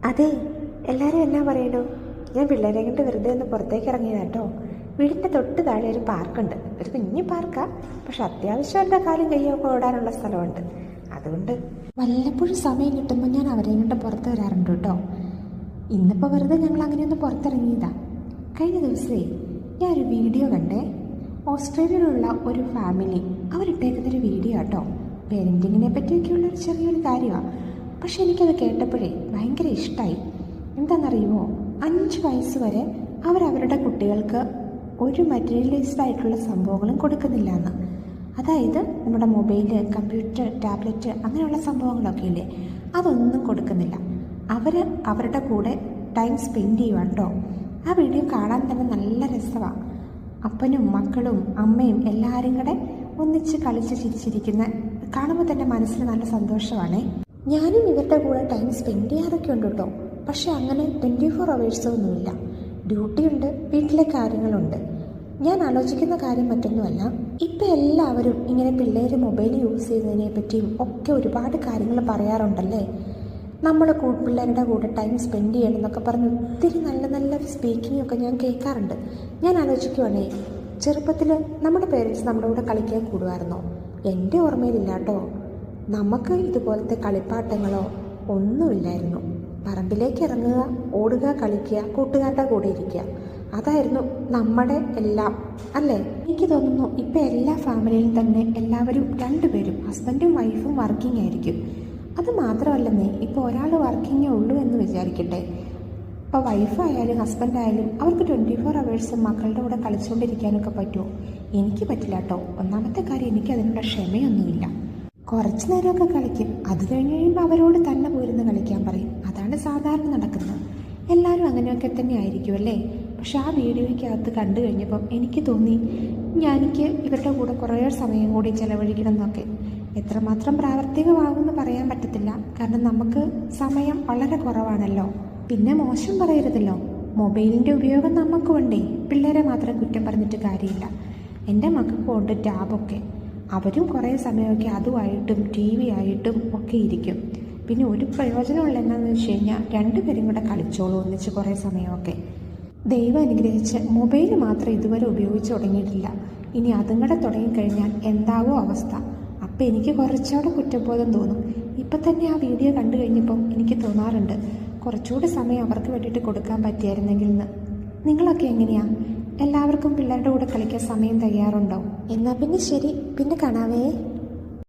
അതെ, എല്ലാവരും എന്നാ പറയണു? ഞാൻ പിള്ളേരെ കൊണ്ട് വെറുതെ ഒന്ന് പുറത്തേക്ക് ഇറങ്ങിയതാ കേട്ടോ. വീടിൻ്റെ തൊട്ട് താഴെ ഒരു പാർക്കുണ്ട്. ഒരു കുഞ്ഞു പാർക്കാ, പക്ഷെ അത്യാവശ്യം എൻ്റെ കാലും കയ്യൊക്കെ ഓടാനുള്ള സ്ഥലമുണ്ട്. അതുകൊണ്ട് വല്ലപ്പോഴും സമയം കിട്ടുമ്പോൾ ഞാൻ അവരെയും കൊണ്ട് പുറത്ത് വരാറുണ്ട് കേട്ടോ. ഇന്നിപ്പോൾ വെറുതെ ഞങ്ങൾ അങ്ങനെയൊന്ന് പുറത്തിറങ്ങിയതാ. കഴിഞ്ഞ ദിവസമേ ഞാനൊരു വീഡിയോ കണ്ടേ. ഓസ്ട്രേലിയയിലുള്ള ഒരു ഫാമിലി അവരിട്ടേക്കുന്നൊരു വീഡിയോ കേട്ടോ. പേരൻറ്റിങ്ങിനെ പറ്റിയൊക്കെയുള്ളൊരു ചെറിയൊരു കാര്യമാണ്. പക്ഷെ എനിക്കത് കേട്ടപ്പോഴേ ഭയങ്കര ഇഷ്ടമായി. എന്താണെന്നറിയുമോ, 5 വയസ്സ് വരെ അവരവരുടെ കുട്ടികൾക്ക് ഒരു മെറ്റീരിയലൈസ്ഡ് ആയിട്ടുള്ള സംഭവങ്ങളും കൊടുക്കുന്നില്ല എന്ന്. അതായത് നമ്മുടെ മൊബൈല്, കമ്പ്യൂട്ടർ, ടാബ്ലറ്റ് അങ്ങനെയുള്ള സംഭവങ്ങളൊക്കെ ഇല്ലേ, അതൊന്നും കൊടുക്കുന്നില്ല. അവർ അവരുടെ കൂടെ ടൈം സ്പെൻഡ് ചെയ്യുക കേട്ടോ. ആ വീഡിയോ കാണാൻ തന്നെ നല്ല രസമാണ്. അപ്പനും മക്കളും അമ്മയും എല്ലാവരും കൂടെ ഒന്നിച്ച് കളിച്ച് ചിരിച്ചിരിക്കുന്ന കാണുമ്പോൾ തന്നെ മനസ്സിന് നല്ല സന്തോഷമാണേ. ഞാനും ഇവരുടെ കൂടെ ടൈം സ്പെൻഡ് ചെയ്യാറൊക്കെ ഉണ്ട് കേട്ടോ. പക്ഷെ അങ്ങനെ 24 hours ഒന്നുമില്ല. ഡ്യൂട്ടിയുണ്ട്, വീട്ടിലെ കാര്യങ്ങളുണ്ട്. ഞാൻ ആലോചിക്കുന്ന കാര്യം മറ്റൊന്നുമല്ല, ഇപ്പം എല്ലാവരും ഇങ്ങനെ പിള്ളേർ മൊബൈൽ യൂസ് ചെയ്യുന്നതിനെ പറ്റിയും ഒക്കെ ഒരുപാട് കാര്യങ്ങൾ പറയാറുണ്ടല്ലേ. നമ്മൾ പിള്ളേരുടെ കൂടെ ടൈം സ്പെൻഡ് ചെയ്യണം എന്നൊക്കെ പറഞ്ഞ് ഒത്തിരി നല്ല നല്ല സ്പീക്കിംഗ് ഒക്കെ ഞാൻ കേൾക്കാറുണ്ട്. ഞാൻ ആലോചിക്കുവാണേ, ചെറുപ്പത്തിൽ നമ്മുടെ പേരൻസ് നമ്മുടെ കൂടെ കളിക്കാൻ കൂടുമായിരുന്നോ? എൻ്റെ ഓർമ്മയിലില്ല കേട്ടോ. നമുക്ക് ഇതുപോലത്തെ കളിപ്പാട്ടങ്ങളോ ഒന്നുമില്ലായിരുന്നു. പറമ്പിലേക്ക് ഇറങ്ങുക, ഓടുക, കളിക്കുക, കൂട്ടുകാരുടെ കൂടെ ഇരിക്കുക, അതായിരുന്നു നമ്മുടെ എല്ലാം അല്ലേ. എനിക്ക് തോന്നുന്നു ഇപ്പം എല്ലാ ഫാമിലിയിലും തന്നെ എല്ലാവരും 2 പേരും ഹസ്ബൻഡും വൈഫും വർക്കിംഗ് ആയിരിക്കും. അത് മാത്രമല്ലെന്നേ, ഇപ്പോൾ ഒരാൾ വർക്കിങ്ങേ ഉള്ളൂ എന്ന് വിചാരിക്കട്ടെ. ഇപ്പോൾ വൈഫായാലും ഹസ്ബൻഡായാലും അവർക്ക് 24 hours മക്കളുടെ കൂടെ കളിച്ചുകൊണ്ടിരിക്കാനൊക്കെ പറ്റുമോ? എനിക്ക് പറ്റില്ല കേട്ടോ. ഒന്നാമത്തെ കാര്യം, എനിക്ക് അതിനുള്ള ക്ഷമയൊന്നുമില്ല. കുറച്ച് നേരമൊക്കെ കളിക്കും, അത് കഴിഞ്ഞ് കഴിയുമ്പോൾ അവരോട് തന്നെ പോയിരുന്ന് കളിക്കാൻ പറയും. അതാണ് സാധാരണ നടക്കുന്നത്. എല്ലാവരും അങ്ങനെയൊക്കെ തന്നെ ആയിരിക്കും അല്ലേ. പക്ഷെ ആ വീഡിയോയ്ക്കകത്ത് കണ്ടു കഴിഞ്ഞപ്പം എനിക്ക് തോന്നി, എനിക്ക് ഇവരുടെ കൂടെ കുറേ സമയം കൂടി ചിലവഴിക്കണം എന്നൊക്കെ. എത്രമാത്രം പ്രാവർത്തികമാകുമെന്ന് പറയാൻ പറ്റത്തില്ല, കാരണം നമുക്ക് സമയം വളരെ കുറവാണല്ലോ. പിന്നെ മോശം പറയരുതല്ലോ, മൊബൈലിൻ്റെ ഉപയോഗം നമുക്ക് വേണ്ടേ. പിള്ളേരെ മാത്രം കുറ്റം പറഞ്ഞിട്ട് കാര്യമില്ല. എൻ്റെ മക്കൾക്കും ഉണ്ട് ടാബൊക്കെ. അവരും കുറേ സമയമൊക്കെ അതുമായിട്ടും TV ആയിട്ടും ഒക്കെ ഇരിക്കും. പിന്നെ ഒരു പ്രയോജനമുള്ള എന്താണെന്ന് വെച്ച് കഴിഞ്ഞാൽ 2 പേരും കൂടെ കളിച്ചോളൂ ഒന്നിച്ച് കുറേ സമയമൊക്കെ. ദൈവം അനുഗ്രഹിച്ച് മൊബൈൽ മാത്രം ഇതുവരെ ഉപയോഗിച്ച് തുടങ്ങിയിട്ടില്ല. ഇനി അതും കൂടെ തുടങ്ങിക്കഴിഞ്ഞാൽ എന്താവോ അവസ്ഥ. അപ്പം എനിക്ക് കുറച്ചുകൂടെ കുറ്റബോധം തോന്നും. ഇപ്പം തന്നെ ആ വീഡിയോ കണ്ടു കഴിഞ്ഞപ്പം എനിക്ക് തോന്നാറുണ്ട്, കുറച്ചുകൂടി സമയം അവർക്ക് വേണ്ടിയിട്ട് കൊടുക്കാൻ പറ്റിയായിരുന്നെങ്കിൽ എന്ന്. നിങ്ങളൊക്കെ എങ്ങനെയാണ്? എല്ലാവർക്കും പിള്ളേരുടെ കൂടെ കളിക്കാൻ സമയം തയ്യാറുണ്ടോ? എന്നാൽ പിന്നെ ശരി, പിന്നെ കാണാവേ.